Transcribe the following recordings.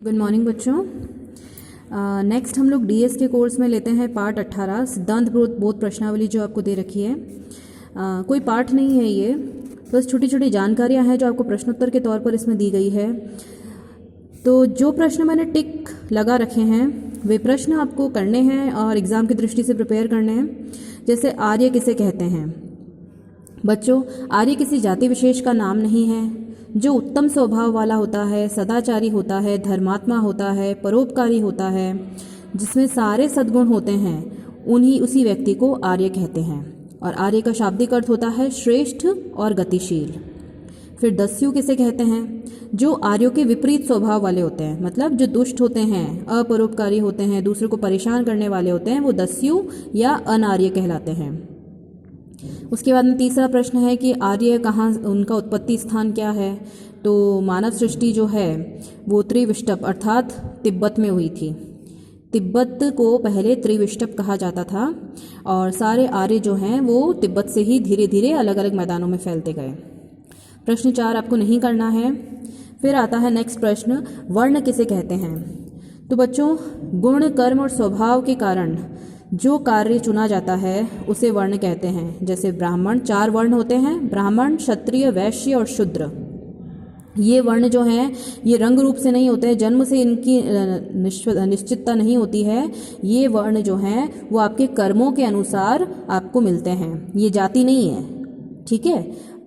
Good morning बच्चों। Next हम लोग डीएस के कोर्स में लेते हैं पार्ट 18 सिद्धांत बोध प्रश्नावली जो आपको दे रखी है। कोई पाठ नहीं है ये, बस छोटी छोटी जानकारियां हैं जो आपको प्रश्नोत्तर के तौर पर इसमें दी गई है। तो जो प्रश्न मैंने टिक लगा रखे हैं वे प्रश्न आपको करने हैं और एग्ज़ाम की दृष्टि से प्रिपेयर करने हैं। जैसे आर्य किसे कहते हैं बच्चों? आर्य किसी जाति विशेष का नाम नहीं है। जो उत्तम स्वभाव वाला होता है, सदाचारी होता है, धर्मात्मा होता है, परोपकारी होता है, जिसमें सारे सद्गुण होते हैं, उसी व्यक्ति को आर्य कहते हैं। और आर्य का शाब्दिक अर्थ होता है श्रेष्ठ और गतिशील। फिर दस्यु किसे कहते हैं? जो आर्यों के विपरीत स्वभाव वाले होते हैं, मतलब जो दुष्ट होते हैं, अपरोपकारी होते हैं, दूसरों को परेशान करने वाले होते हैं, वो दस्यु या अनार्य कहलाते हैं। उसके बाद में तीसरा प्रश्न है कि आर्य कहाँ, उनका उत्पत्ति स्थान क्या है? तो मानव सृष्टि जो है वो त्रिविष्टप अर्थात तिब्बत में हुई थी। तिब्बत को पहले त्रिविष्टप कहा जाता था और सारे आर्य जो हैं वो तिब्बत से ही धीरे धीरे अलग अलग मैदानों में फैलते गए। प्रश्न 4 आपको नहीं करना है। फिर आता है नेक्स्ट प्रश्न, वर्ण किसे कहते हैं? तो बच्चों, गुण, कर्म और स्वभाव के कारण जो कार्य चुना जाता है उसे वर्ण कहते हैं। जैसे ब्राह्मण, 4 वर्ण होते हैं, ब्राह्मण, क्षत्रिय, वैश्य और शूद्र। ये वर्ण जो हैं ये रंग रूप से नहीं होते हैं, जन्म से इनकी निश्चितता नहीं होती है। ये वर्ण जो हैं वो आपके कर्मों के अनुसार आपको मिलते हैं, ये जाति नहीं है, ठीक है?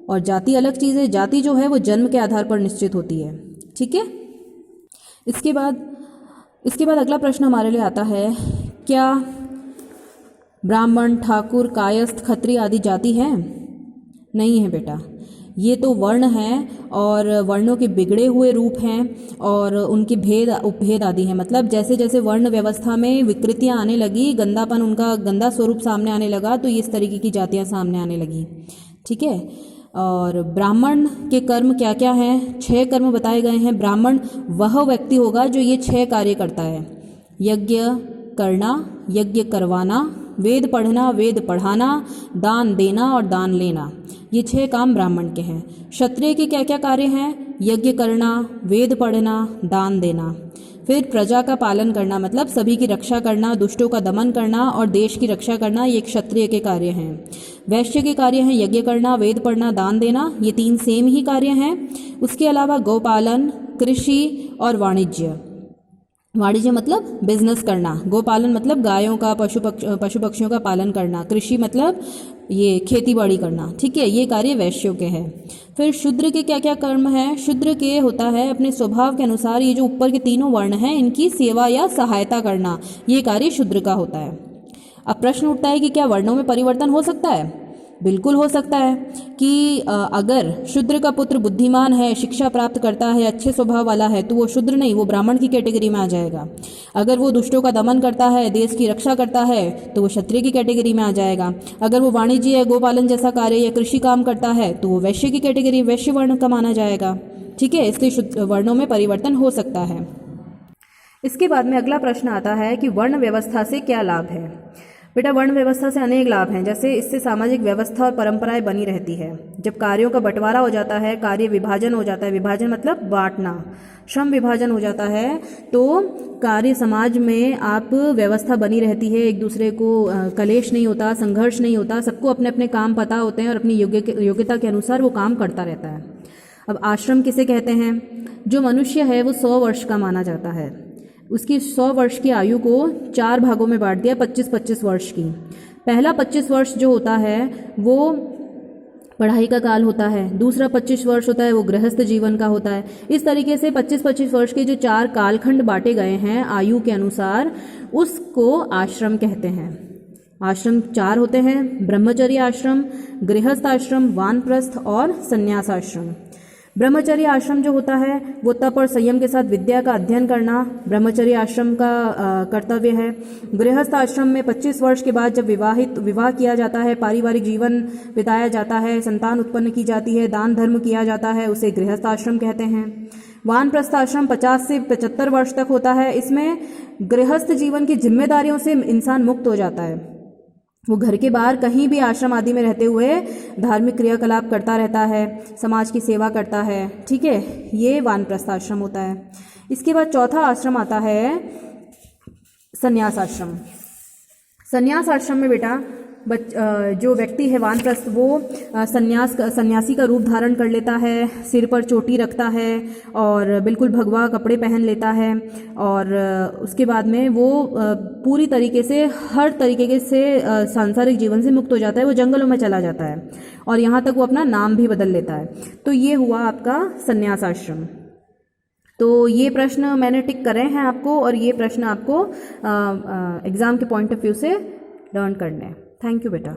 और जाति अलग चीज़ है, जाति जो है वो जन्म के आधार पर निश्चित होती है, ठीक है? इसके बाद अगला प्रश्न हमारे लिए आता है, क्या ब्राह्मण, ठाकुर, कायस्थ, खत्री आदि जाति हैं? नहीं है बेटा, ये तो वर्ण हैं और वर्णों के बिगड़े हुए रूप हैं और उनके भेद उपभेद आदि हैं। मतलब जैसे जैसे वर्ण व्यवस्था में विकृतियां आने लगी, गंदापन, उनका गंदा स्वरूप सामने आने लगा, तो इस तरीके की जातियां सामने आने लगी, ठीक है? और ब्राह्मण के कर्म क्या क्या हैं? 6 कर्म बताए गए हैं। ब्राह्मण वह व्यक्ति होगा जो ये 6 कार्य करता है: यज्ञ करना, यज्ञ करवाना, वेद पढ़ना, वेद पढ़ाना, दान देना और दान लेना। ये 6 काम ब्राह्मण के हैं। क्षत्रिय के क्या क्या कार्य हैं? यज्ञ करना, वेद पढ़ना, दान देना। फिर प्रजा का पालन करना, मतलब सभी की रक्षा करना, दुष्टों का दमन करना और देश की रक्षा करना, ये क्षत्रिय के कार्य हैं। वैश्य के कार्य हैं यज्ञ करना, वेद पढ़ना, दान देना। ये 3 सेम ही कार्य हैं। उसके अलावा गौपालन, कृषि और वाणिज्य। वाणिज्य मतलब बिजनेस करना, गोपालन मतलब गायों का, पशु पक्षियों का पालन करना, कृषि मतलब ये खेती बाड़ी करना, ठीक है? ये कार्य वैश्यों के हैं। फिर शूद्र के क्या क्या कर्म हैं? शूद्र के होता है अपने स्वभाव के अनुसार ये जो ऊपर के तीनों वर्ण हैं इनकी सेवा या सहायता करना, ये कार्य शूद्र का होता है। अब प्रश्न उठता है कि क्या वर्णों में परिवर्तन हो सकता है? बिल्कुल हो सकता है कि अगर शूद्र का पुत्र बुद्धिमान है, शिक्षा प्राप्त करता है, अच्छे स्वभाव वाला है, तो वो शूद्र नहीं, वो ब्राह्मण की कैटेगरी में आ जाएगा। अगर वो दुष्टों का दमन करता है, देश की रक्षा करता है, तो वो क्षत्रिय की कैटेगरी में आ जाएगा। अगर वो वाणिज्य या गोपालन जैसा कार्य या कृषि काम करता है तो वो वैश्य की कैटेगरी, वैश्य वर्ण का माना जाएगा, ठीक है? इसलिए वर्णों में परिवर्तन हो सकता है। इसके बाद में अगला प्रश्न आता है कि वर्ण व्यवस्था से क्या लाभ है? बेटा, वर्ण व्यवस्था से अनेक लाभ हैं। जैसे इससे सामाजिक व्यवस्था और परंपराएं बनी रहती है। जब कार्यों का बंटवारा हो जाता है, कार्य विभाजन हो जाता है, विभाजन मतलब बांटना, श्रम विभाजन हो जाता है, तो कार्य समाज में आप व्यवस्था बनी रहती है, एक दूसरे को कलेश नहीं होता, संघर्ष नहीं होता, सबको अपने अपने काम पता होते हैं और अपनी योग्यता के अनुसार वो काम करता रहता है। अब आश्रम किसे कहते हैं? जो मनुष्य है वो 100 वर्ष का माना जाता है, उसकी 100 वर्ष की आयु को 4 भागों में बांट दिया, 25-25 वर्ष की। पहला 25 वर्ष जो होता है वो पढ़ाई का काल होता है, दूसरा 25 वर्ष होता है वो गृहस्थ जीवन का होता है। इस तरीके से 25-25 वर्ष के जो 4 कालखंड बांटे गए हैं आयु के अनुसार, उसको आश्रम कहते हैं। आश्रम 4 होते हैं: ब्रह्मचर्य आश्रम, गृहस्थ आश्रम, वानप्रस्थ और संन्यास आश्रम। ब्रह्मचर्य आश्रम जो होता है वो तप और संयम के साथ विद्या का अध्ययन करना ब्रह्मचर्य आश्रम का कर्तव्य है। गृहस्थ आश्रम में 25 वर्ष के बाद जब विवाह किया जाता है, पारिवारिक जीवन बिताया जाता है, संतान उत्पन्न की जाती है, दान धर्म किया जाता है, उसे गृहस्थ आश्रम कहते हैं। वानप्रस्थ आश्रम 50 से 75 वर्ष तक होता है। इसमें गृहस्थ जीवन की जिम्मेदारियों से इंसान मुक्त हो जाता है। वो घर के बाहर कहीं भी आश्रम आदि में रहते हुए धार्मिक क्रियाकलाप करता रहता है, समाज की सेवा करता है, ठीक है, ये वानप्रस्थ आश्रम होता है। इसके बाद चौथा आश्रम आता है संन्यास आश्रम। संन्यास आश्रम में बेटा जो व्यक्ति है वानप्रस्थ वो सन्यासी का रूप धारण कर लेता है, सिर पर चोटी रखता है और बिल्कुल भगवा कपड़े पहन लेता है, और उसके बाद में वो पूरी तरीके से हर तरीके से सांसारिक जीवन से मुक्त हो जाता है, वो जंगलों में चला जाता है और यहाँ तक वो अपना नाम भी बदल लेता है। तो ये हुआ आपका संन्यास आश्रम। तो ये प्रश्न मैंने टिक करे हैं आपको, और ये प्रश्न आपको एग्ज़ाम के पॉइंट ऑफ व्यू से लर्न करने हैं। थैंक यू बेटा।